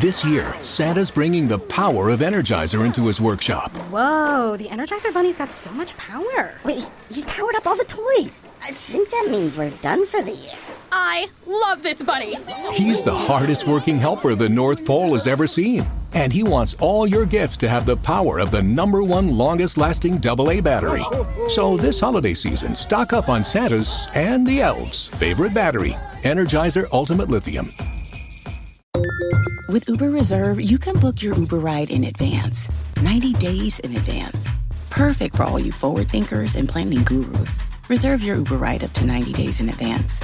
This year, Santa's bringing the power of Energizer into his workshop. Whoa, the Energizer Bunny's got so much power. Wait, he's powered up all the toys. I think that means we're done for the year. I love this bunny. He's the hardest working helper the North Pole has ever seen. And he wants all your gifts to have the power of the #1 longest lasting AA battery. So this holiday season, stock up on Santa's and the elves' favorite battery, Energizer Ultimate Lithium. With Uber Reserve, you can book your Uber ride in advance, 90 days in advance. Perfect for all you forward thinkers and planning gurus. Reserve your Uber ride up to 90 days in advance.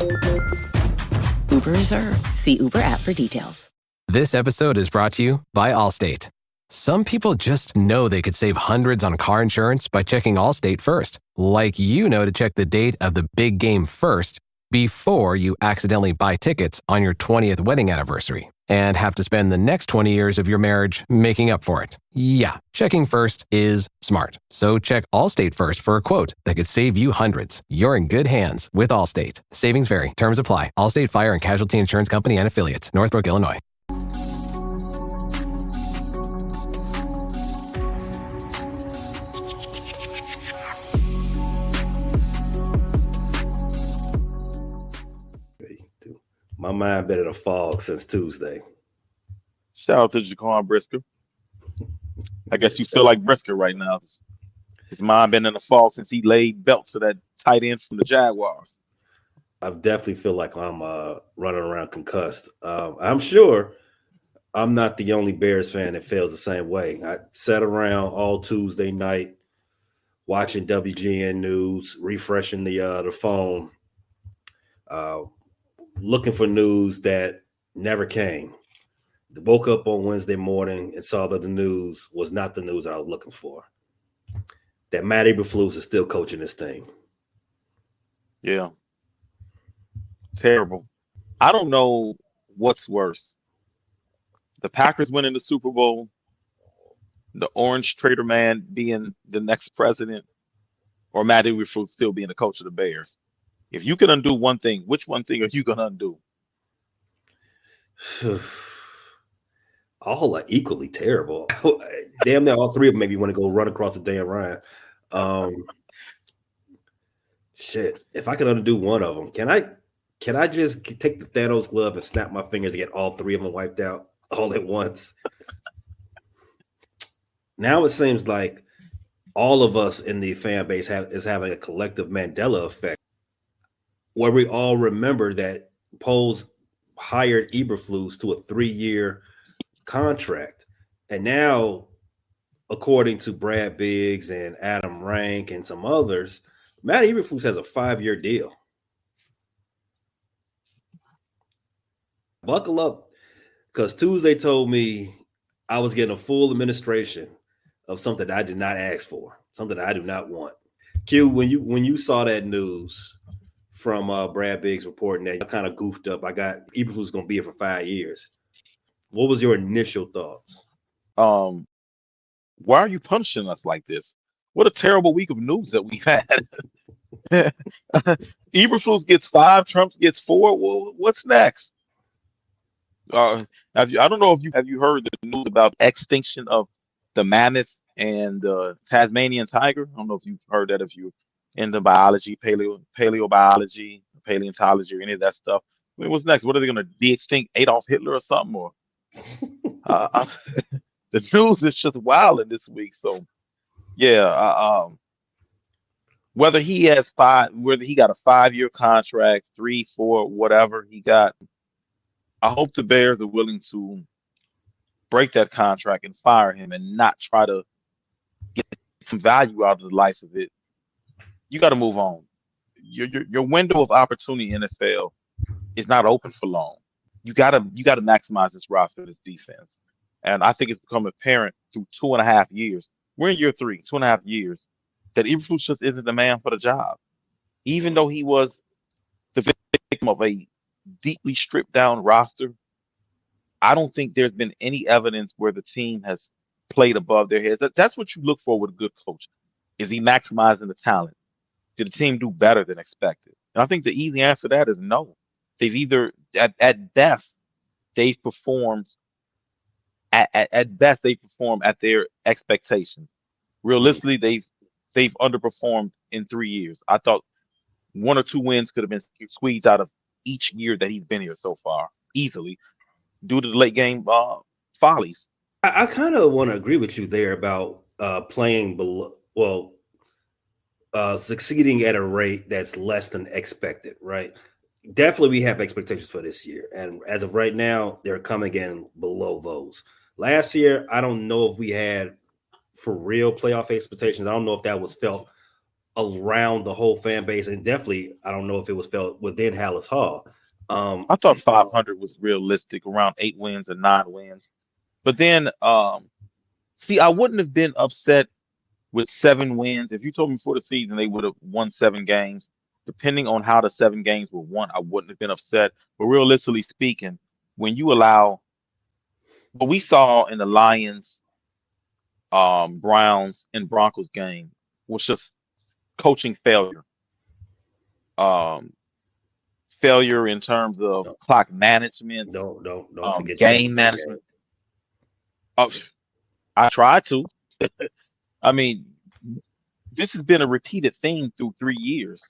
Uber Reserve. See Uber app for details. This episode is brought to you by Allstate. Some people just know they could save hundreds on car insurance by checking Allstate first. Like you know to check the date of the big game first before you accidentally buy tickets on your 20th wedding anniversary and have to spend the next 20 years of your marriage making up for it. Yeah, checking first is smart. So check Allstate first for a quote that could save you hundreds. You're in good hands with Allstate. Savings vary. Terms apply. Allstate Fire and Casualty Insurance Company and Affiliates. Northbrook, Illinois. My mind been in a fog since Tuesday. Shout out to Jaquan Brisker. I guess you feel like Brisker right now. His mind been in a fog since he laid belt to that tight end from the Jaguars. I definitely feel like I'm running around concussed. I'm sure I'm not the only Bears fan that feels the same way. I sat around all Tuesday night watching WGN News, refreshing the phone, looking for news that never came. Woke up on Wednesday morning and saw that the news was not the news I was looking for. That Matt Eberflus is still coaching this team. Yeah. Terrible. I don't know what's worse. The Packers winning the Super Bowl, the Orange Trader Man being the next president, or Matt Eberflus still being the coach of the Bears. If you can undo one thing, which one thing are you going to undo? All are equally terrible. Damn near all three of them maybe want to go run across the damn Ryan. Shit. If I could undo one of them, can I just take the Thanos glove and snap my fingers to get all three of them wiped out all at once? Now it seems like all of us in the fan base is having a collective Mandela effect, where we all remember that Poles hired Eberflus to a 3-year contract. And now, according to Brad Biggs and Adam Rank and some others, Matt Eberflus has a 5-year deal. Buckle up, because Tuesday told me I was getting a full administration of something I did not ask for, something I do not want. Q, when you saw that news from Brad Biggs reporting that, I kind of goofed up. I got Eberflus going to be here for 5 years. What was your initial thoughts? Why are you punishing us like this? What a terrible week of news that we've had. Eberflus gets 5, Trump gets 4. Well, what's next? I don't know if you heard the news about extinction of the mammoth and Tasmanian tiger. I don't know if you've heard that, if you're into biology, paleobiology, paleontology, or any of that stuff. I mean, what's next? What are they going to de-extinct Adolf Hitler or something? Or the news is just wild in this week. So, yeah, whether he got a 5-year contract, 3, 4, whatever he got, I hope the Bears are willing to break that contract and fire him and not try to get some value out of the life of it. You got to move on. Your window of opportunity in NFL is not open for long. You got to maximize this roster, this defense, and I think it's become apparent through 2.5 years. We're in year 3, 2.5 years, that Eberflus just isn't the man for the job, even though he was the victim of a deeply stripped down roster. I don't think there's been any evidence where the team has played above their heads. That's what you look for with a good coach. Is he maximizing the talent? Did the team do better than expected? And I think the easy answer to that is no. They've either, at best, they've performed at best they perform at their expectations. Mhm. Realistically, they've underperformed in 3 years. I thought one or two wins could have been squeezed out of each year that he's been here so far, easily, due to the late game follies. I kind of want to agree with you there about playing below. Well, succeeding at a rate that's less than expected, right? Definitely, we have expectations for this year, and as of right now, they're coming in below those. Last year, I don't know if we had for real playoff expectations. I don't know if that was felt around the whole fan base, and definitely, I don't know if it was felt within Halas Hall. I thought 500 was realistic, around 8 wins and 9 wins. But then, see, I wouldn't have been upset with 7 wins. If you told me before the season they would have won 7 games, depending on how the 7 games were won, I wouldn't have been upset. But realistically speaking, when you allow what we saw in the Lions, Browns, and Broncos game was just coaching failure. Um, Failure in terms of don't clock management, don't forget your game MVP game. management. Oh, I tried to. I mean, this has been a repeated theme through 3 years.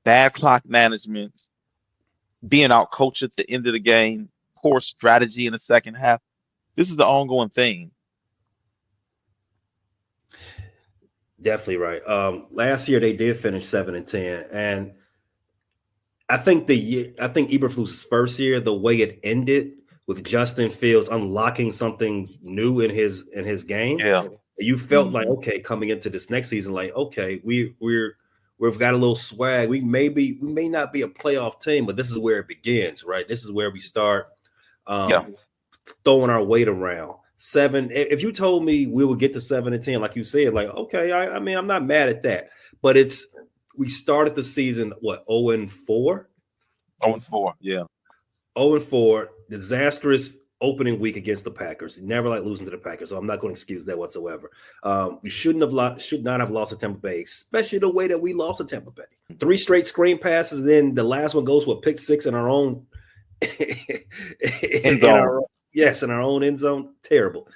Bad clock management, being out coached at the end of the game, poor strategy in the second half. This is the ongoing thing. Definitely right. Last year they did finish 7-10, and I think Eberflus's first year, the way it ended with Justin Fields unlocking something new in his game, Yeah. you felt like, Hmm. okay, coming into this next season, like, okay, we've got a little swag. We may not be a playoff team, but this is where it begins, right? This is where we start Yeah. um, throwing our weight around. Seven. If you told me we would get to 7-10, like you said, like, okay, I mean, I'm not mad at that, but we started the season what 0-4. 0-4. Yeah. 0-4, disastrous opening week against the Packers. Never like losing to the Packers, so I'm not going to excuse that whatsoever. We should not have lost to Tampa Bay, especially the way that we lost to Tampa Bay. 3 straight screen passes, then the last one goes with a pick six in our own End in zone. our in our own end zone. Terrible.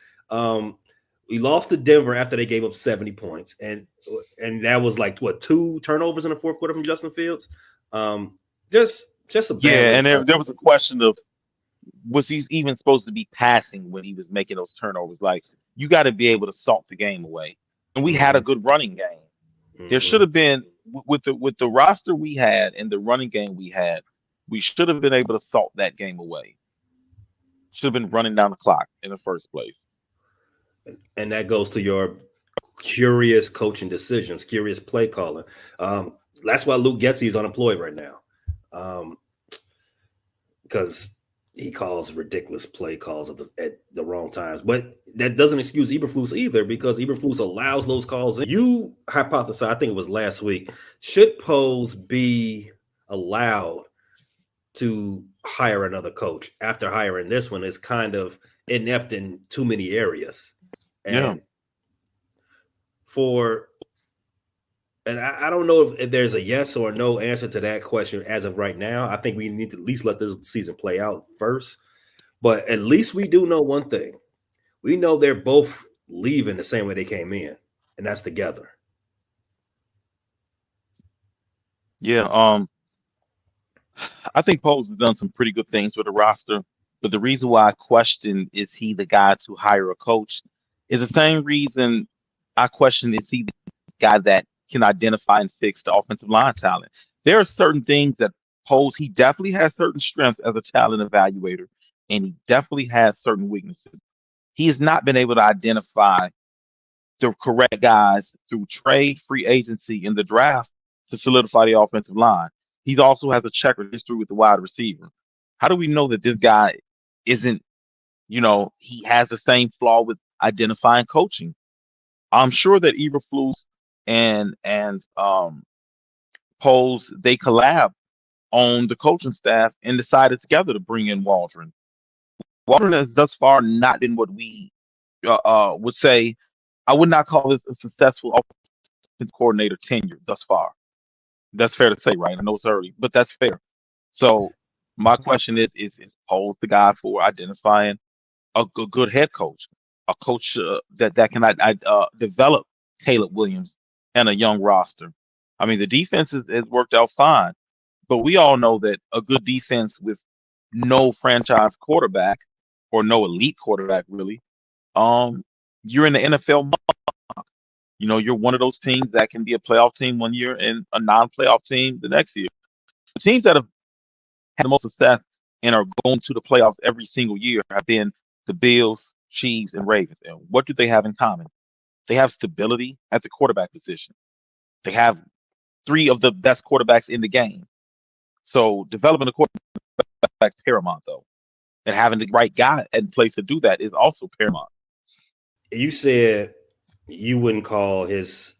We lost to Denver after they gave up 70 points, and that was like what 2 turnovers in the fourth quarter from Justin Fields. Just a bad Yeah, way. and there was a question of was he even supposed to be passing when he was making those turnovers? Like you got to be able to salt the game away. And we had a good running game. There should Mhm. have been with the roster we had and the running game we had, we should have been able to salt that game away. Should have been running down the clock in the first place. And that goes to your curious coaching decisions, curious play calling. That's why Luke Getsy is unemployed right now, because he calls ridiculous play calls at the wrong times. But that doesn't excuse Eberflus either, because Eberflus allows those calls. You hypothesized, I think it was last week, should Pose be allowed to hire another coach after hiring this one? Is kind of inept in too many areas. Yeah. And I don't know if there's a yes or no answer to that question as of right now. I think we need to at least let this season play out first. But at least we do know one thing. We know they're both leaving the same way they came in, and that's together. Yeah. I think Poles has done some pretty good things with the roster, but the reason why I question is he the guy to hire a coach is the same reason I question is he the guy that can identify and fix the offensive line talent. There are certain things that Poles he definitely has certain strengths as a talent evaluator, and he definitely has certain weaknesses. He has not been able to identify the correct guys through trade, free agency, in the draft to solidify the offensive line. He also has a checkered history with the wide receiver. How do we know that this guy isn't, he has the same flaw with identifying coaching? I'm sure that Eberflus and Poles they collab on the coaching staff and decided together to bring in Waldron. Waldron has thus far not been what we would say. I would not call this a successful offensive coordinator tenure thus far. That's fair to say, right? I know it's early, but that's fair. So My question is Poles the guy for identifying a good head coach, a coach that can develop Caleb Williams and a young roster? I mean, the defense has worked out fine, but we all know that a good defense with no franchise quarterback or no elite quarterback really, um, you're in the NFL. You know, you're one of those teams that can be a playoff team one year and a non-playoff team the next year. The teams that have had the most success and are going to the playoffs every single year have been the Bills, Chiefs, and Ravens. And what do they have in common? They have stability at the quarterback position. They have three of the best quarterbacks in the game. So developing a quarterback is paramount, though, and having the right guy in place to do that is also paramount. You said you wouldn't call his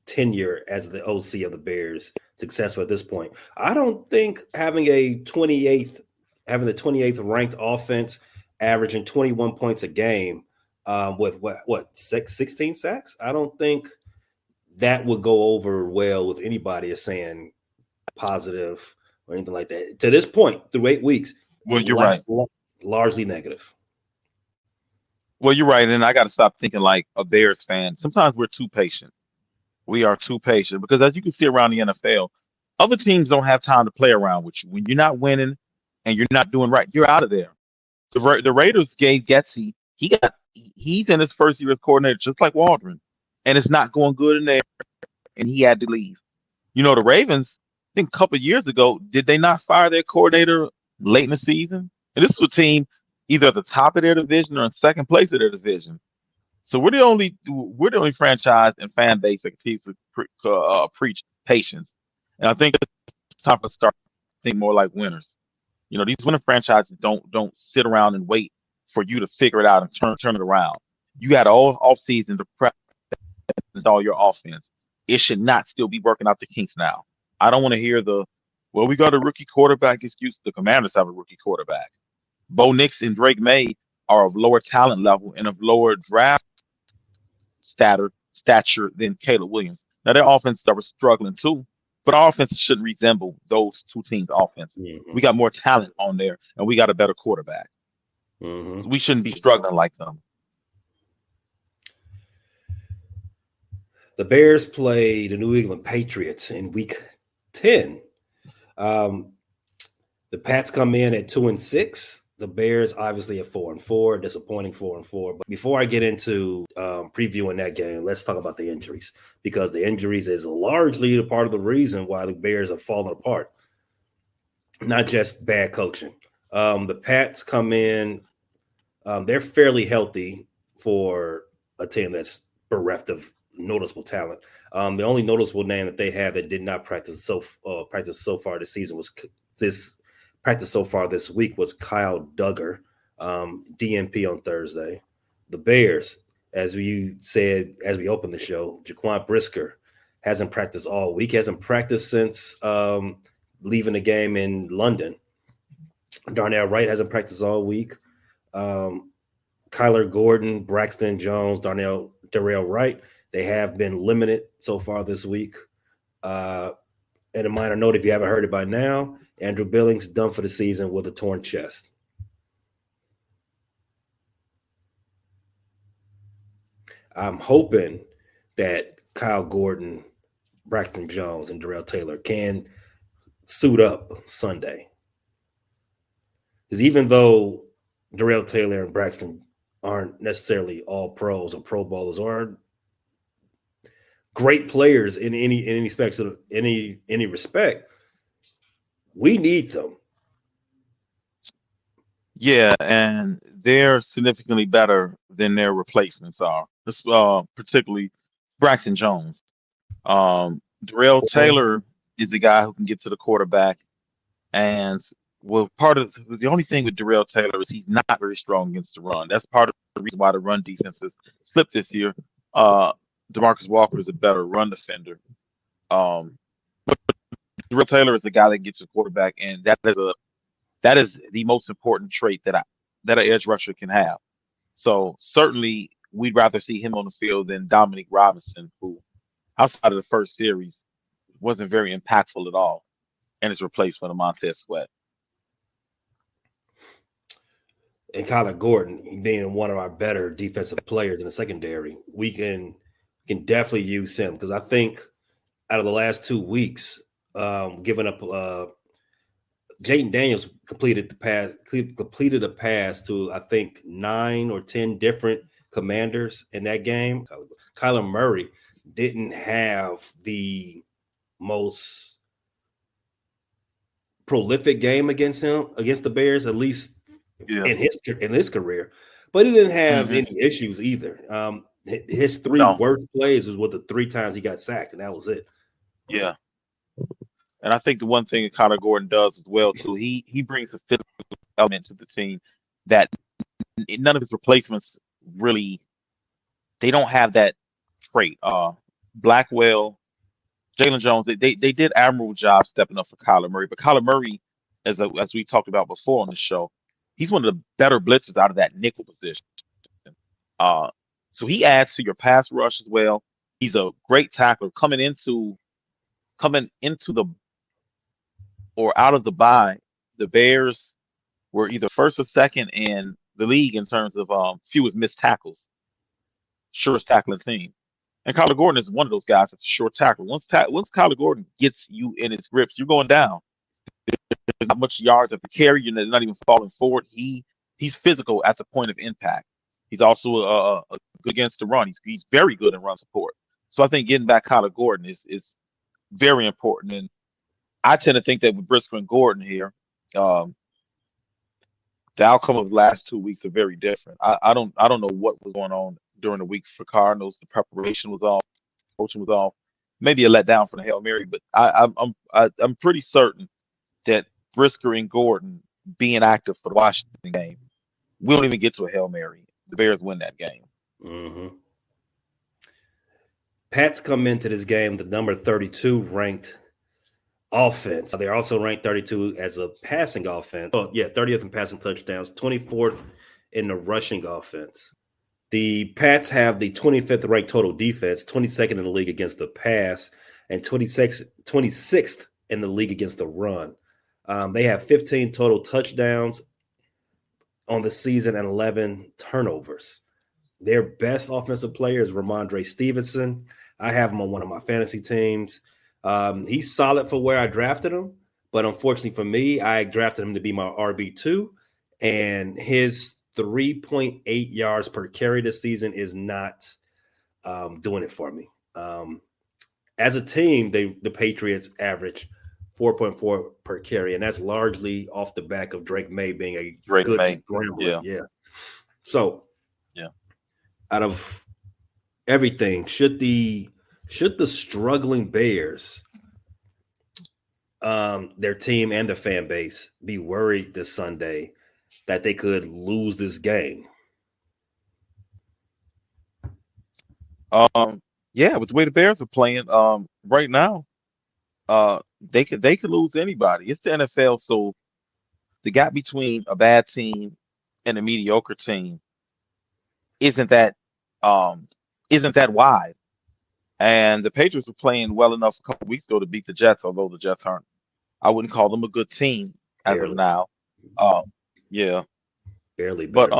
tenure as the OC of the Bears successful at this point. I don't think having the 28th ranked offense, averaging 21 points a game, with 16 sacks. I don't think that would go over well with anybody as saying positive or anything like that. To this point, through 8 weeks, Well, you're right. Largely negative. Well, you're right, and I got to stop thinking like a Bears fan. Sometimes we're too patient. We are too patient because, as you can see around the NFL, other teams don't have time to play around with you. When you're not winning and you're not doing right, you're out of there. The Raiders gave Getsy. He's in his first year as coordinator, just like Waldron, and it's not going good in there, and he had to leave. You know, the Ravens, I think a couple of years ago, did they not fire their coordinator late in the season? And this was a team either at the top of their division or in second place of their division. So we're the only franchise and fan base that continues to preach patience. And I think it's time to start thinking more like winners. You know, these winning franchises don't sit around and wait for you to figure it out and turn it around. You got all offseason to prep all your offense. It should not still be working out the kinks now. I don't want to hear we got a rookie quarterback excuse. The Commanders have a rookie quarterback. Bo Nix and Drake May are of lower talent level and of lower draft stature than Caleb Williams. Now their offenses are struggling too, but our offenses shouldn't resemble those two teams' offenses. Mm-hmm. We got more talent on there, and we got a better quarterback. Mm-hmm. We shouldn't be struggling like them. The Bears play the New England Patriots in Week 10. The Pats come in at 2-6. The Bears obviously at 4-4, disappointing 4-4. But before I get into previewing that game, let's talk about the injuries, because the injuries is largely a part of the reason why the Bears have fallen apart. Not just bad coaching. The Pats come in, they're fairly healthy for a team that's bereft of noticeable talent. The only noticeable name that they have that did not practice so far this season this week was Kyle Duggar, DNP on Thursday. The Bears, as we said as we opened the show, Jaquan Brisker hasn't practiced all week. Hasn't practiced since leaving the game in London. Darnell Wright hasn't practiced all week. Kyler Gordon, Braxton Jones, Darrell Wright, they have been limited so far this week. And a minor note, if you haven't heard it by now, Andrew Billings done for the season with a torn chest. I'm hoping that Kyle Gordon, Braxton Jones, and Darrell Taylor can suit up Sunday. Because even though Darrell Taylor and Braxton aren't necessarily all pros or pro bowlers or great players in any respect, we need them. Yeah, and they're significantly better than their replacements are. This, particularly Braxton Jones. Darrell Taylor is the guy who can get to the quarterback. And part of the only thing with Darrell Taylor is he's not very strong against the run. That's part of the reason why the run defense has slipped this year. DeMarcus Walker is a better run defender. But Darrell Taylor is the guy that gets the quarterback, and that is the most important trait that an edge rusher can have. So certainly we'd rather see him on the field than Dominique Robinson, who outside of the first series wasn't very impactful at all, and is replaced with Montez Sweat. and Kyler Gordon being one of our better defensive players in the secondary, we can definitely use him because I think out of the last 2 weeks, giving up Jaden Daniels completed a pass to I think 9 or 10 different Commanders in that game. Kyler Murray didn't have the most prolific game against the Bears, at least in his career, but he didn't have any issues either. His 3 worst plays was with the 3 times he got sacked, and that was it. Yeah. And I think the one thing that Kyler Gordon does as well too, he brings a physical element to the team that none of his replacements really, they don't have that trait. Blackwell, Jalen Jones, they did admirable job stepping up for Kyler Murray. But Kyler Murray, as we talked about before on the show, he's one of the better blitzers out of that nickel position. So he adds to your pass rush as well. He's a great tackler coming into the or out of the bye. The Bears were either first or second in the league in terms of fewest missed tackles, surest tackling team. And Kyler Gordon is one of those guys that's a short tackler. Once Kyler Gordon gets you in his grips, you're going down. There's not much yards at the carry. You're not even falling forward. He's physical at the point of impact. He's also good against the run. He's very good in run support. So I think getting back Kyler Gordon is very important. And I tend to think that with Brisker and Gordon here, the outcome of the last 2 weeks are very different. I don't know what was going on during the week for Cardinals. The preparation was off, coaching was off. Maybe a letdown for the Hail Mary, but I'm pretty certain that Brisker and Gordon being active for the Washington game, we don't even get to a Hail Mary. The Bears win that game. Mm-hmm. Pats come into this game the number 32 ranked offense. They're also ranked 32 as a passing offense. 30th in passing touchdowns, 24th in the rushing offense. The Pats have the 25th ranked total defense, 22nd in the league against the pass, and 26th in the league against the run. They have 15 total touchdowns on the season and 11 turnovers. Their best offensive player is Ramondre Stevenson. I have him on one of my fantasy teams. He's solid for where I drafted him, but unfortunately for me, I drafted him to be my RB2, and his 3.8 yards per carry this season is not doing it for me. As a team, the Patriots average 4.4 per carry, and that's largely off the back of Drake May being a good scrambler. Yeah. So, out of everything, should the struggling Bears, their team and the fan base, be worried this Sunday that they could lose this game? With the way the Bears are playing right now, they could lose anybody. It's the NFL, so the gap between a bad team and a mediocre team isn't that wide. And the Patriots were playing well enough a couple weeks ago to beat the Jets, although the Jets aren't. I wouldn't call them a good team as of now. Barely. But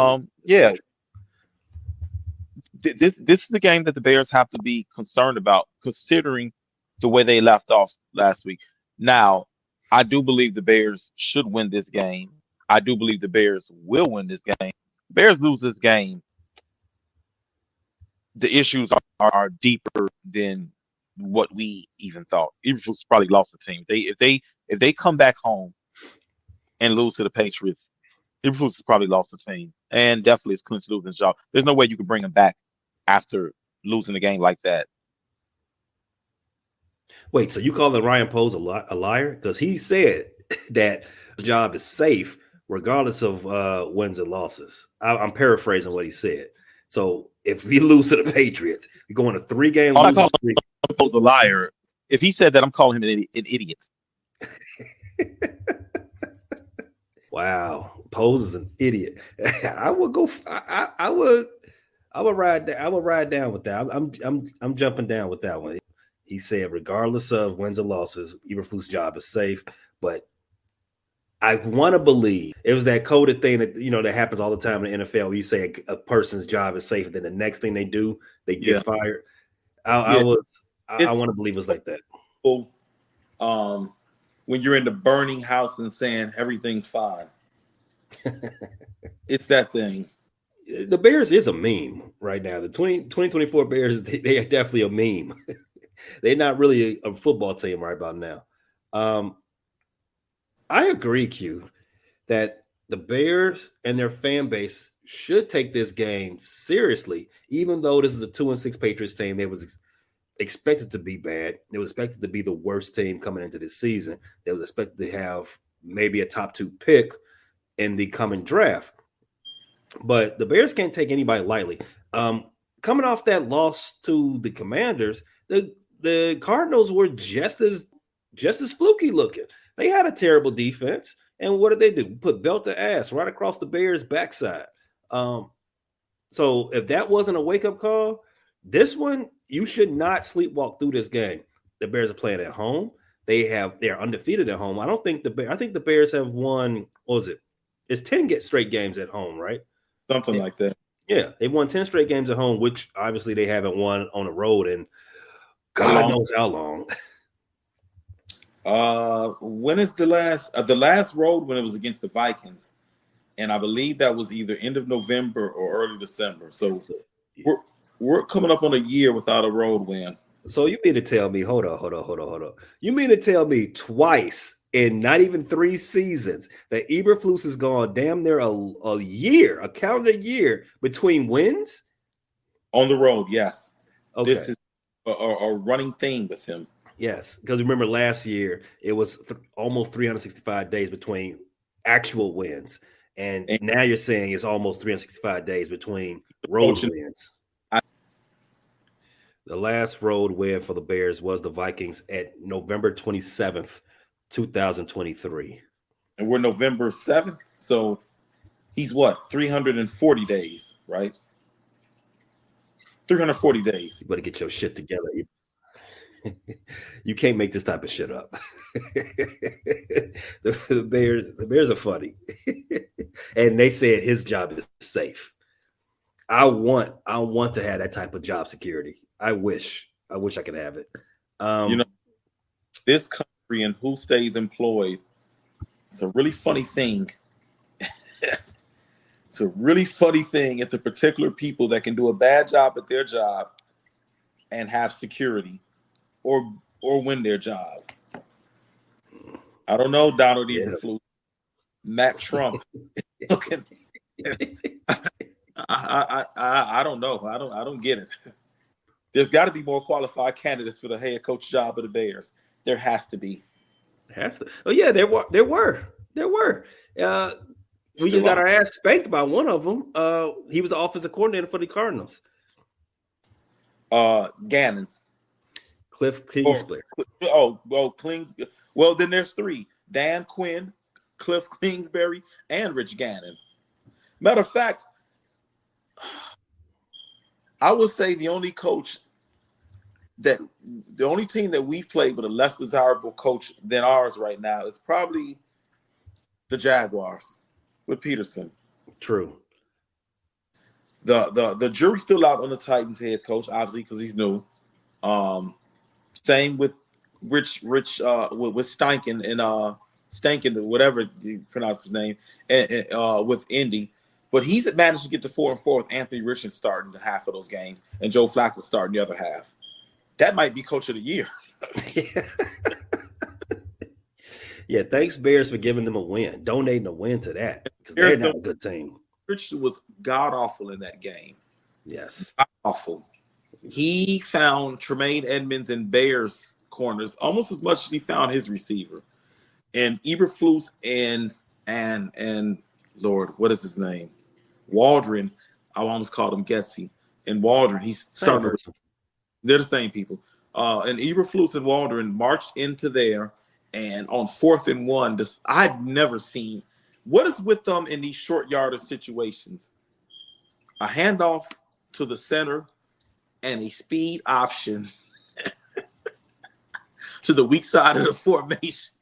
this is the game that the Bears have to be concerned about, considering the way they left off last week. Now, I do believe the Bears should win this game. I do believe the Bears will win this game. Bears lose this game, the issues are deeper than what we even thought. Eberflus probably lost the team. If they come back home and lose to the Patriots, Eberflus probably lost the team, and definitely is clinched losing his job. There's no way you can bring him back after losing a game like that. Wait, so you calling Ryan Poles a liar? Because he said that the job is safe regardless of wins and losses. I'm paraphrasing what he said. So if we lose to the Patriots, we go on a 3-game losing streak. Poles a liar. If he said that, I'm calling him an idiot. Wow, Poles is an idiot. I would go. I would ride. I would ride down with that. I'm jumping down with that one. He said, regardless of wins or losses, Eberflus' job is safe. But I want to believe it was that coded thing that that happens all the time in the NFL. Where you say a person's job is safe, then the next thing they do, they get fired. I want to believe it was like that. When you're in the burning house and saying everything's fine, it's that thing. The Bears is a meme right now. The 2024 Bears, they are definitely a meme. They're not really a football team right about now. I agree, Q, that the Bears and their fan base should take this game seriously, even though this is a 2-6 Patriots team. They was expected to be bad. They was expected to be the worst team coming into this season. They was expected to have maybe a top 2 pick in the coming draft. But the Bears can't take anybody lightly. Coming off that loss to the Commanders, the Cardinals were just as fluky looking. They had a terrible defense, and what did they do? Put belt to ass right across the Bears' backside. So if that wasn't a wake-up call, this one, you should not sleepwalk through this game. The Bears are playing at home. They are undefeated at home. I think the Bears have won, what was it? It's 10 straight games at home, right? Something like that. Yeah, they've won 10 straight games at home, which obviously they haven't won on the road in God knows how long. When is the last road when it was against the Vikings? And I believe that was either end of November or early December. So we're coming up on a year without a road win. So you mean to tell me, hold on. You mean to tell me twice in not even 3 seasons that Eberflus has gone damn near a calendar year between wins? On the road, yes. Okay. This is a running thing with him. Yes, because remember last year it was almost 365 days between actual wins, and now you're saying it's almost 365 days between road wins. The last road win for the Bears was the Vikings at November 27th, 2023. And we're November 7th, so he's what, 340 days, right? 340 days. You better get your shit together. You can't make this type of shit up. the Bears are funny. And they said his job is safe. I want to have that type of job security. I wish I could have it. This country and who stays employed, it's a really funny thing. It's a really funny thing at the particular people that can do a bad job at their job and have security or win their job. I don't know, Donald Eberflus, Matt Trump. I don't know. I don't get it. There's got to be more qualified candidates for the head coach job of the Bears. There has to be. Has to. Oh yeah, there were. We just got our ass spanked by one of them. He was the offensive coordinator for the Cardinals. Gannon. Cliff Kingsbury. Well, then there's 3. Dan Quinn, Cliff Kingsbury, and Rich Gannon. Matter of fact, I would say the only team that we've played with a less desirable coach than ours right now is probably the Jaguars with Peterson. True. The jury's still out on the Titans head coach, obviously, because he's new. Same with Rich with Steichen and Stankin, whatever you pronounce his name, and with Indy. But he's managed to get to 4-4 with Anthony Richardson starting the half of those games and Joe Flacco starting the other half. That might be coach of the year. Yeah, thanks Bears for giving them a win, donating a win to that because they're not a good team. Richardson was god awful in that game. Yes, awful. He found Tremaine Edmonds and Bears corners almost as much as he found his receiver. And Eberflus and Lord, what is his name? Waldron. I almost called him Getsy. And Waldron, he's starting. They're the same people. And Eberflus and Waldron marched into there, and on 4th and 1, I'd never seen. What is with them in these short yardage situations? A handoff to the center and a speed option to the weak side of the formation.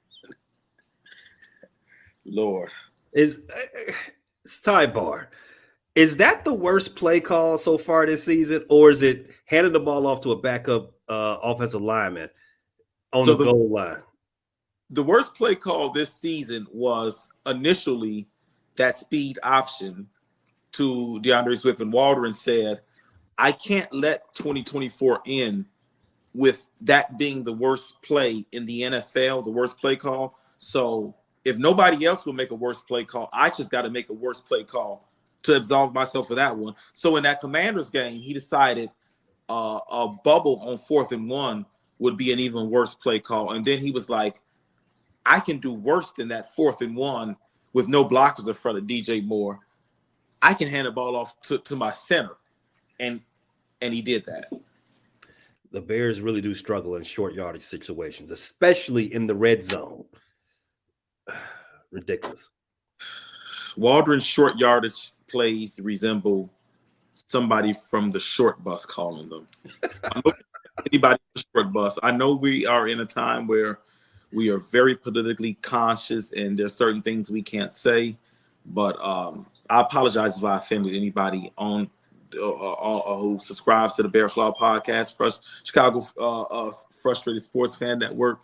Lord. It's sidebar. Is that the worst play call so far this season, or is it handing the ball off to a backup offensive lineman on the goal line? The worst play call this season was initially that speed option to DeAndre Swift, and Waldron said, I can't let 2024 end with that being the worst play in the NFL, the worst play call. So if nobody else will make a worse play call, I just got to make a worse play call to absolve myself for that one. So in that Commanders game, he decided a bubble on 4th and 1 would be an even worse play call. And then he was like, I can do worse than that 4th and 1 with no blockers in front of DJ Moore. I can hand the ball off to my center. And he did that. The Bears really do struggle in short yardage situations, especially in the red zone. Ridiculous. Waldron's short yardage plays resemble somebody from the short bus calling them. I know anybody from the short bus. I know we are in a time where we are very politically conscious and there's certain things we can't say, but I apologize if I offended anybody on who subscribes to the Bear Claw podcast, Chicago Frustrated Sports Fan Network,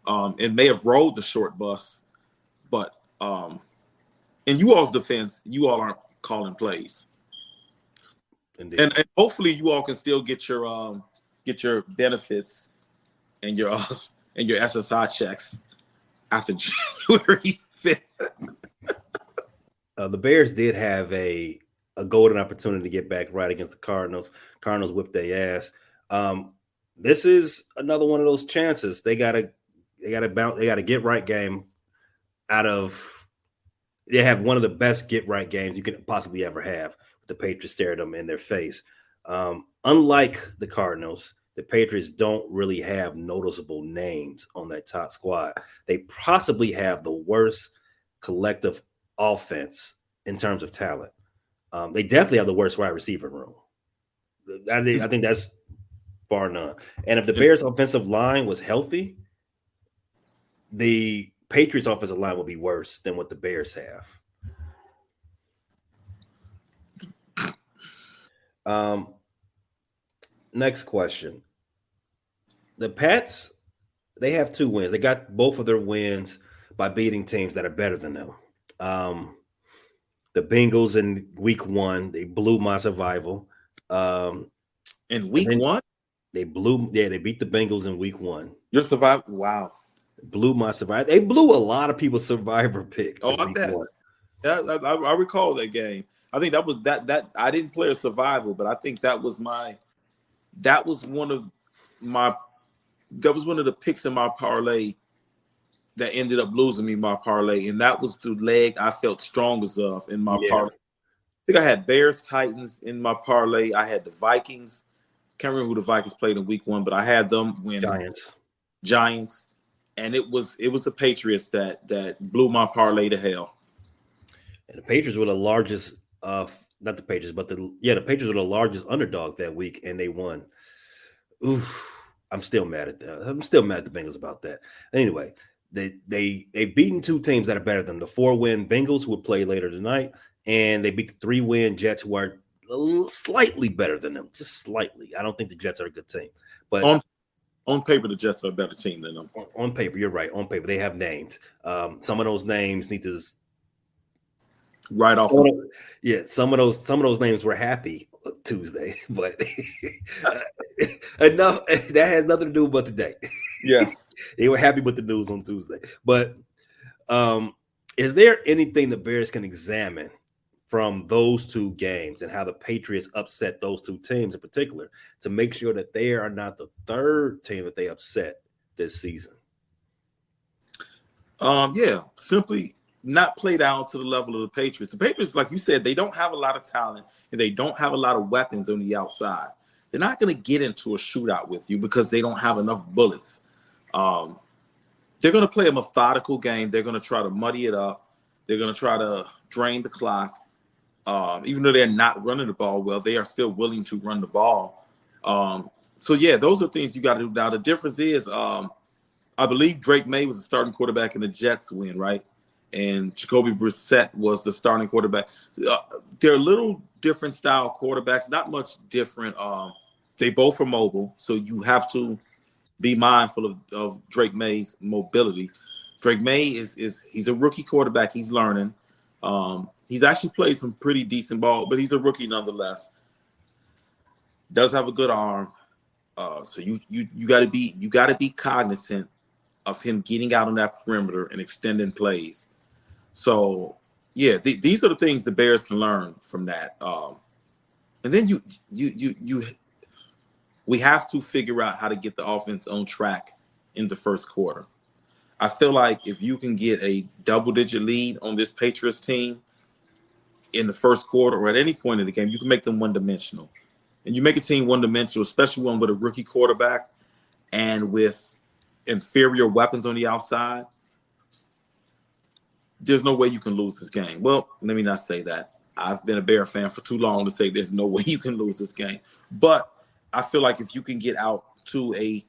and may have rode the short bus, but in you all's defense, you all aren't calling plays. Indeed. And hopefully you all can still get your benefits and your SSI checks after January 5th. The Bears did have a golden opportunity to get back right against the Cardinals. Cardinals whipped their ass. This is another one of those chances. They gotta get right game out of. They have one of the best get right games you can possibly ever have with the Patriots staring them in their face. Unlike the Cardinals, the Patriots don't really have noticeable names on that top squad. They possibly have the worst collective offense in terms of talent. They definitely have the worst wide receiver room. I think that's bar none. And if the Bears' offensive line was healthy, the Patriots' offensive line would be worse than what the Bears have. Next question. The Pats, they have 2 wins. They got both of their wins by beating teams that are better than them. The Bengals in week 1, they blew my survival. In week 1? They beat the Bengals in week 1. Your survival? Wow. Blew my survival. They blew a lot of people's survivor pick. Oh, I bet. Yeah, I recall that game. I think that was that I didn't play a survival, but I think that was one of the picks in my parlay that ended up losing me my parlay, and that was the leg I felt strongest of in my parlay. I think I had Bears, Titans in my parlay. I had the Vikings. Can't remember who the Vikings played in week 1, but I had them win. Giants. And it was the Patriots that blew my parlay to hell. And the Patriots were the largest not the Patriots, but the Patriots were the largest underdog that week, and they won. Oof. I'm still mad at them. I'm still mad at the Bengals about that. Anyway, they've beaten 2 teams that are better than the 4-win Bengals, who will play later tonight, and they beat the 3-win Jets, who are slightly better than them, just slightly. I don't think the Jets are a good team, but on paper, the Jets are a better team than them. On paper, you're right. On paper, they have names. Some of those names need to right off. Some of those names were happy Tuesday, but enough. That has nothing to do with today. Yes, they were happy with the news on Tuesday. But is there anything the Bears can examine from those 2 games and how the Patriots upset those 2 teams in particular to make sure that they are not the 3rd team that they upset this season? Simply not play down to the level of the Patriots. The Patriots, like you said, they don't have a lot of talent and they don't have a lot of weapons on the outside. They're not going to get into a shootout with you because they don't have enough bullets. They're going to play a methodical game. They're going to try to muddy it up. They're going to try to drain the clock. Even though they're not running the ball well, they are still willing to run the ball. Those are things you got to do. Now, the difference is, I believe Drake May was the starting quarterback in the Jets win, right? and Jacoby Brissett was the starting quarterback. They're little different style quarterbacks, not much different. They both are mobile, so you have to be mindful of Drake May's mobility. Drake May he's a rookie quarterback. He's learning. He's actually played some pretty decent ball, but he's a rookie nonetheless. Does have a good arm. So you got to be cognizant of him getting out on that perimeter and extending plays. So yeah, these are the things the Bears can learn from that. And then we have to figure out how to get the offense on track in the first quarter. I feel like if you can get a double-digit lead on this Patriots team in the first quarter or at any point in the game, you can make them one-dimensional. And you make a team one-dimensional, especially one with a rookie quarterback and with inferior weapons on the outside, there's no way you can lose this game. Well, let me not say that. I've been a Bear fan for too long to say there's no way you can lose this game. But I feel like if you can get out to a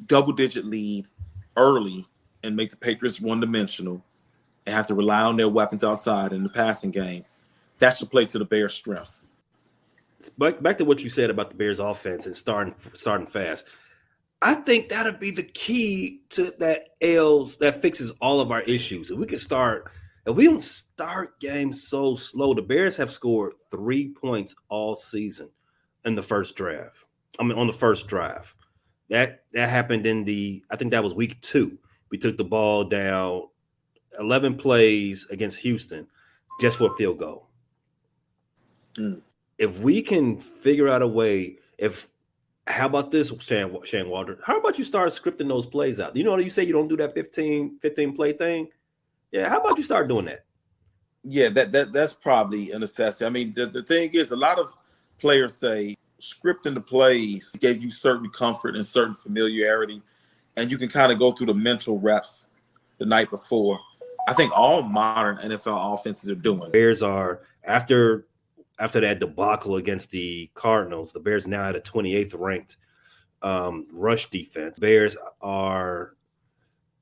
double-digit lead early and make the Patriots one-dimensional and have to rely on their weapons outside in the passing game, that should play to the Bears' strengths. Back to what you said about the Bears' offense and starting fast. I think that'll be the key to that fixes all of our issues. If we don't start games so slow, the Bears have scored 3 points all season in the first draft. On the first drive. That happened I think that was week 2. We took the ball down 11 plays against Houston just for a field goal. If we can figure out a way, how about this, Shane Walter? How about you start scripting those plays out? You say you don't do that 15 play thing. Yeah, how about you start doing that? Yeah, that's probably a necessity. I mean, the thing is, a lot of players say scripting the plays gave you certain comfort and certain familiarity, and you can kind of go through the mental reps the night before. I think all modern NFL offenses are doing. Bears are after that debacle against the Cardinals, the Bears now at a 28th ranked rush defense. Bears are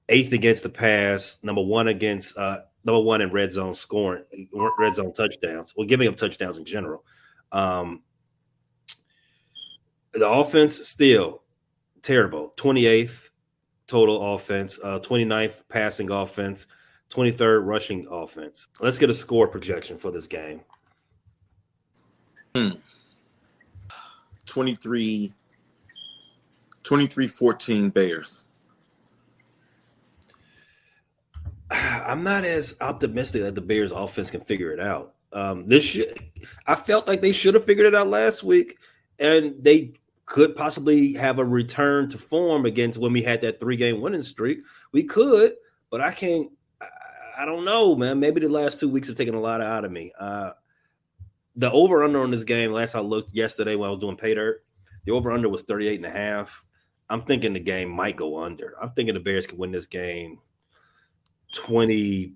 8th against the pass, number one in red zone scoring, red zone touchdowns. Well, giving up touchdowns in general. The offense still terrible. 28th total offense, 29th passing offense, 23rd rushing offense. Let's get a score projection for this game. 23-14 Bears. I'm not as optimistic that the Bears offense can figure it out. I felt like they should have figured it out last week, and they could possibly have a return to form against when we had that 3-game winning streak. We could, but I can't. I don't know, man. Maybe the last 2 weeks have taken a lot out of me. The over-under on this game, last I looked yesterday when I was doing pay dirt, the over-under was 38.5. I'm thinking the game might go under. I'm thinking the Bears can win this game 20-14,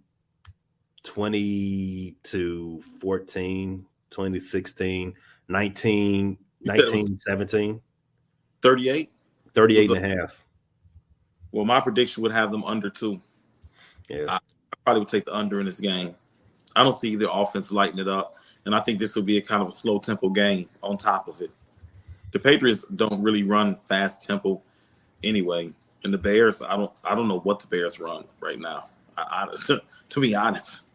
20-16, 19-17. 38? 38.5. Well, my prediction would have them under 2. Yeah. I probably would take the under in this game. I don't see their offense lighting it up, and I think this will be a kind of a slow tempo game on top of it. The Patriots don't really run fast tempo anyway, and the Bears, I don't know what the Bears run right now. To be honest.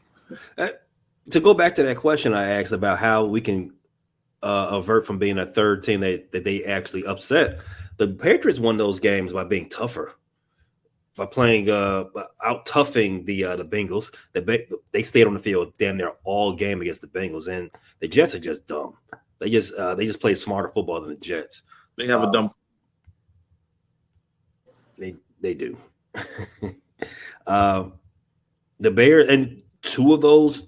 To go back to that question I asked about how we can avert from being a third team that they actually upset, the Patriots won those games by being tougher. By playing out toughing the Bengals. They stayed on the field damn near all game against the Bengals, and the Jets are just dumb. They just play smarter football than the Jets. They have a dumb. They do. The Bears, and two of those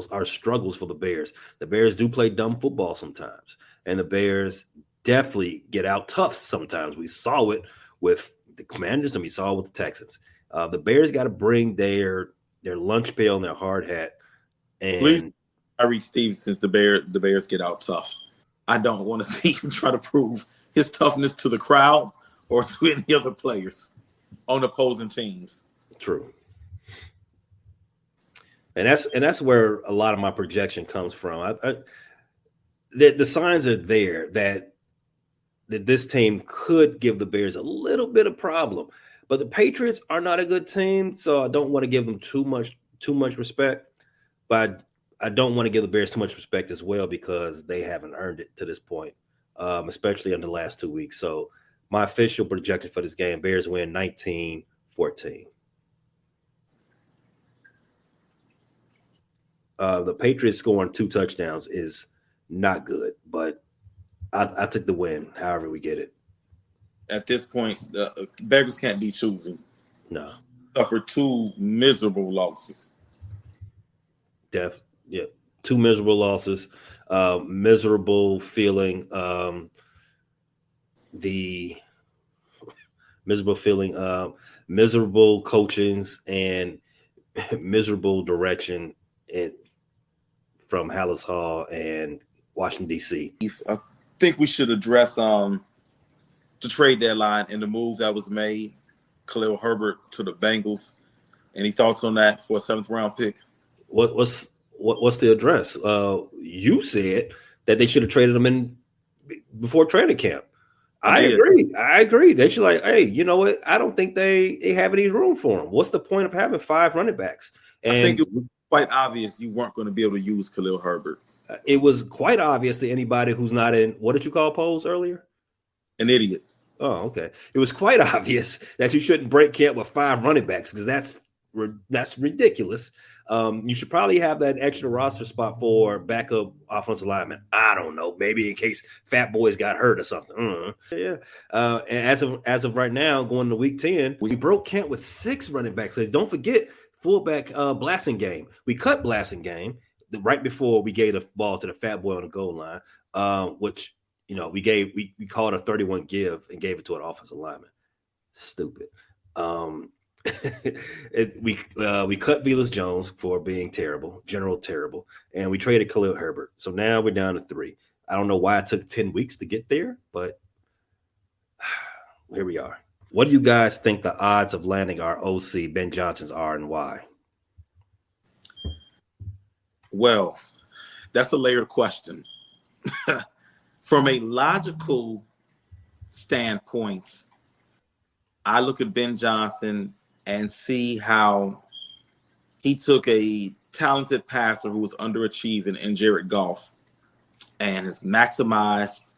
are struggles for the Bears. The Bears do play dumb football sometimes, and the Bears definitely get out tough sometimes. We saw it with the Commanders, and we saw it with the Texans. The Bears got to bring their lunch pail and their hard hat. And please, Tyreek Stevenson's the Bears get out tough. I don't want to see him try to prove his toughness to the crowd or to any other players on opposing teams. True. And that's where a lot of my projection comes from. The signs are there that this team could give the Bears a little bit of problem, but the Patriots are not a good team, so I don't want to give them too much respect. But I don't want to give the Bears too much respect as well because they haven't earned it to this point, especially in the last 2 weeks. So my official projection for this game: Bears win 19-14. The Patriots scoring 2 touchdowns is not good, but I took the win however we get it. At this point, the Bears can't be choosing. No. Suffered 2 miserable losses. Yeah. 2 miserable losses. Miserable feeling. Miserable coachings and miserable direction from Halas Hall and Washington, D.C. I think we should address the trade deadline and the move that was made, Khalil Herbert to the Bengals. Any thoughts on that for a 7th round pick? What's the address? You said that they should have traded him in before training camp. I agree. They should hey, you know what? I don't think they have any room for him. What's the point of having 5 running backs? And I think it was quite obvious you weren't going to be able to use Khalil Herbert. It was quite obvious to anybody who's not in, what did you call Poles earlier? An idiot. Oh, okay. It was quite obvious that you shouldn't break camp with 5 running backs because that's ridiculous. You should probably have that extra roster spot for backup offensive lineman. I don't know, maybe in case Fat Boys got hurt or something. Yeah. And as of right now, going to week 10, we broke camp with 6 running backs. So don't forget fullback Blasingame. We cut Blasingame right before we gave the ball to the Fat Boy on the goal line, which we called a 31 give and gave it to an offensive lineman. Stupid. We cut Velas Jones for being terrible, and we traded Khalil Herbert. So now we're down to 3. I don't know why it took 10 weeks to get there, but here we are. What do you guys think the odds of landing our OC Ben Johnson's are, and why? Well, that's a layered question. From a logical standpoint, I look at Ben Johnson and see how he took a talented passer who was underachieving in Jared Goff and has maximized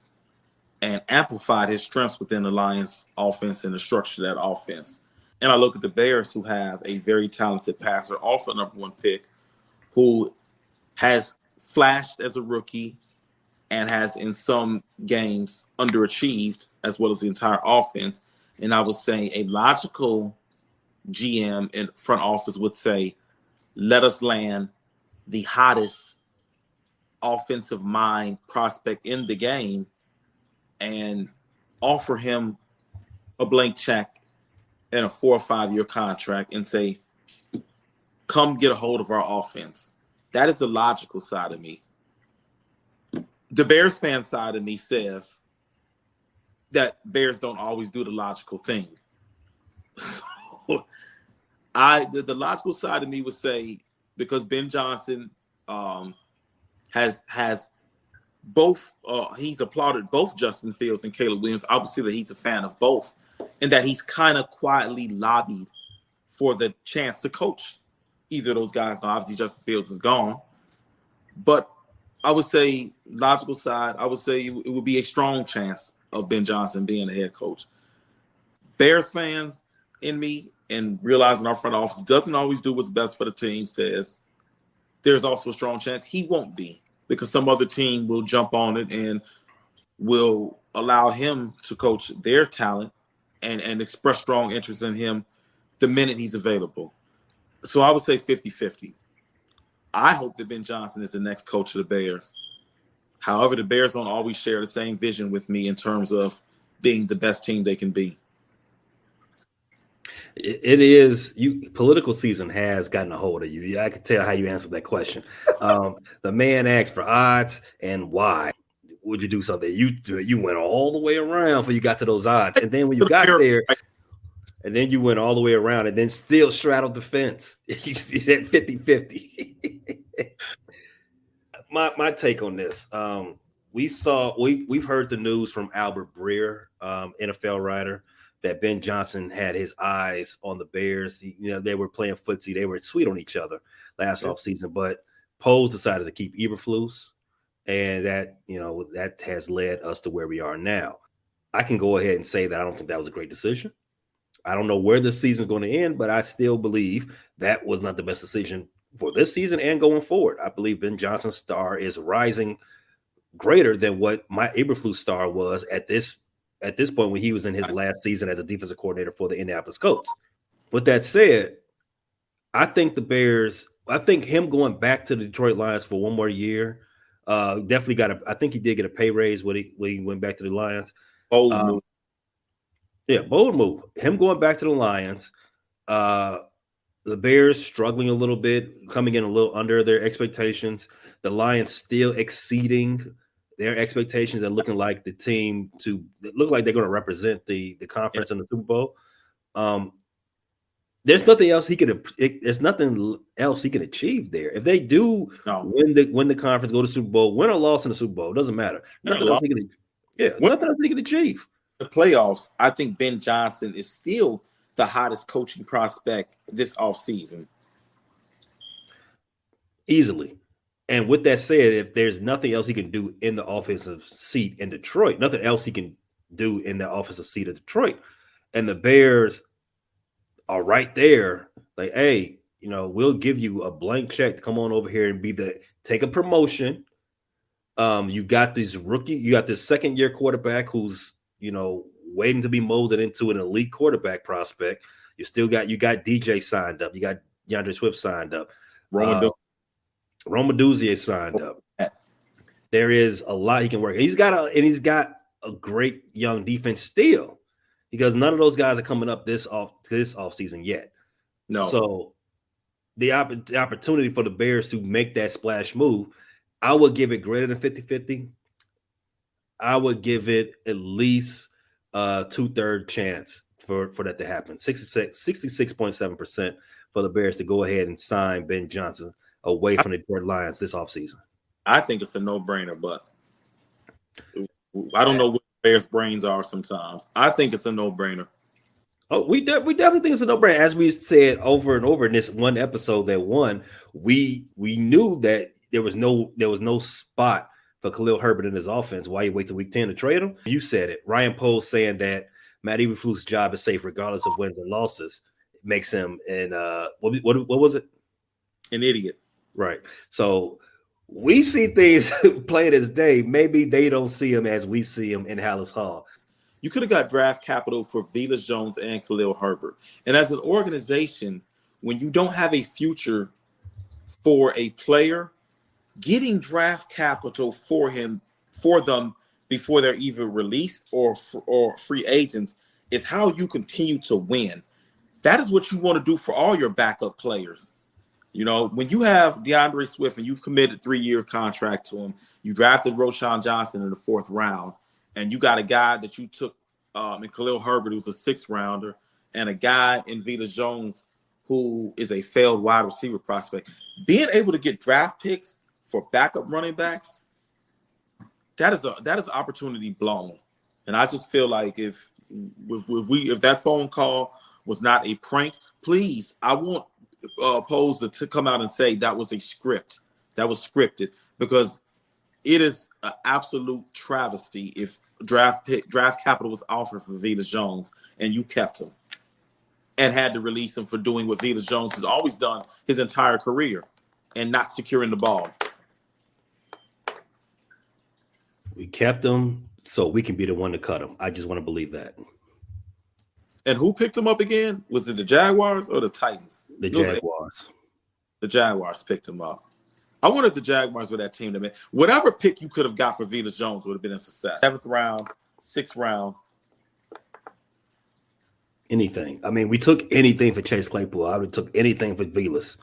and amplified his strengths within the Lions offense and the structure of that offense. And I look at the Bears, who have a very talented passer, also number 1 pick, who has flashed as a rookie and has in some games underachieved, as well as the entire offense. And I would say a logical GM and front office would say, let us land the hottest offensive mind prospect in the game and offer him a blank check and a 4 or 5 year contract and say, come get a hold of our offense. That is the logical side of me. The Bears fan side of me says that Bears don't always do the logical thing. The logical side of me would say, because Ben Johnson has both, he's applauded both Justin Fields and Caleb Williams. I would say that he's a fan of both, and that he's kind of quietly lobbied for the chance to coach either of those guys. Now, obviously, Justin Fields is gone, but I would say, logical side, I would say it would be a strong chance of Ben Johnson being the head coach. Bears fans in me, and realizing our front office doesn't always do what's best for the team, says there's also a strong chance he won't be, because some other team will jump on it and will allow him to coach their talent and express strong interest in him the minute he's available. So I would say 50-50. I hope that Ben Johnson is the next coach of the Bears. However, the Bears don't always share the same vision with me in terms of being the best team they can be. It is political season has gotten a hold of you. I can tell how you answered that question. The man asked for odds and why. Would you do something? You went all the way around before you got to those odds, and then when you got there, And then you went all the way around and then still straddled the fence. You said 50-50. My take on this. We've heard the news from Albert Breer, NFL writer, that Ben Johnson had his eyes on the Bears. They were playing footsie. They were sweet on each other last offseason, but Poles decided to keep Eberflus, and that has led us to where we are now. I can go ahead and say that I don't think that was a great decision. I don't know where this season is going to end, but I still believe that was not the best decision for this season and going forward. I believe Ben Johnson's star is rising greater than what my Eberflus star was at this point when he was in his last season as a defensive coordinator for the Indianapolis Colts. With that said, I think him going back to the Detroit Lions for one more year definitely I think he did get a pay raise when he went back to the Lions. Bold move. Yeah, bold move. Him going back to the Lions, the Bears struggling a little bit, coming in a little under their expectations. The Lions still exceeding their expectations and looking like the team look like they're going to represent the conference in the Super Bowl. There's nothing else he can achieve there. If they do win the conference, go to Super Bowl, win or loss in the Super Bowl, it doesn't matter. Nothing else he can achieve. The playoffs, I think Ben Johnson is still the hottest coaching prospect this offseason. Easily. And with that said, if there's nothing else he can do in the offensive seat in Detroit, nothing else he can do in the offensive seat of Detroit, and the Bears are right there, like, hey, we'll give you a blank check to come on over here and take a promotion. You got this second-year quarterback who's waiting to be molded into an elite quarterback prospect. You got DJ signed up. You got DeAndre Swift signed up. Rome Odunze signed up. There is a lot he can work. He's got a great young defense still, because none of those guys are coming up this offseason yet. No. So the opportunity for the Bears to make that splash move, I would give it greater than 50-50. I would give it at least a 2/3 chance for that to happen. 66.7% for the Bears to go ahead and sign Ben Johnson away from the Detroit Lions this offseason. I think it's a no-brainer, but I don't know what Bears' brains are sometimes. I think it's a no-brainer. Oh, we definitely think it's a no-brainer. As we said over and over in this one episode that won, we knew that there was no spot for Khalil Herbert in his offense. Why you wait till week 10 to trade him? You said it. Ryan Poles saying that Matt Eberflus' job is safe regardless of wins and losses. It makes him what was it? An idiot. Right. So we see things plain as day. Maybe they don't see him as we see him in Halas Hall. You could have got draft capital for Velus Jones and Khalil Herbert. And as an organization, when you don't have a future for a player, getting draft capital for them before they're either released or free agents is how you continue to win. That is what you want to do for all your backup players. When you have DeAndre Swift and you've committed 3-year contract to him, you drafted Roschon Johnson in the 4th round, and you got a guy that you took in Khalil Herbert, who's a 6th rounder, and a guy in Velus Jones who is a failed wide receiver prospect. Being able to get draft picks for backup running backs, that is opportunity blown. And I just feel like if that phone call was not a prank, please, I want Poles to come out and say that was a script, that was scripted, because it is an absolute travesty if draft capital was offered for Velus Jones and you kept him and had to release him for doing what Velus Jones has always done his entire career and not securing the ball. We kept him so we can be the one to cut him. I just want to believe that. And who picked him up again? Was it the Jaguars or the Titans? The Jaguars. The Jaguars picked him up. I wanted the Jaguars with that team to make whatever pick you could have got for Velus Jones would have been a success. 7th round, 6th round. Anything. I mean, we took anything for Chase Claypool. I would have took anything for Velus.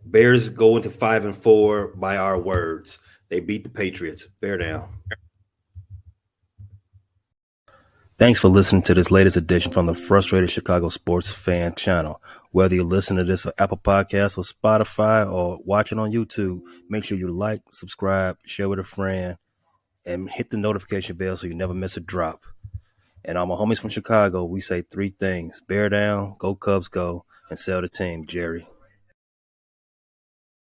Bears go into 5-4 by our words. They beat the Patriots. Bear down. Thanks for listening to this latest edition from the Frustrated Chicago Sports Fan channel. Whether you listen to this on Apple Podcasts or Spotify or watching on YouTube, make sure you like, subscribe, share with a friend, and hit the notification bell so you never miss a drop. And all my homies from Chicago, we say three things: bear down, go Cubs go, and sell the team, Jerry.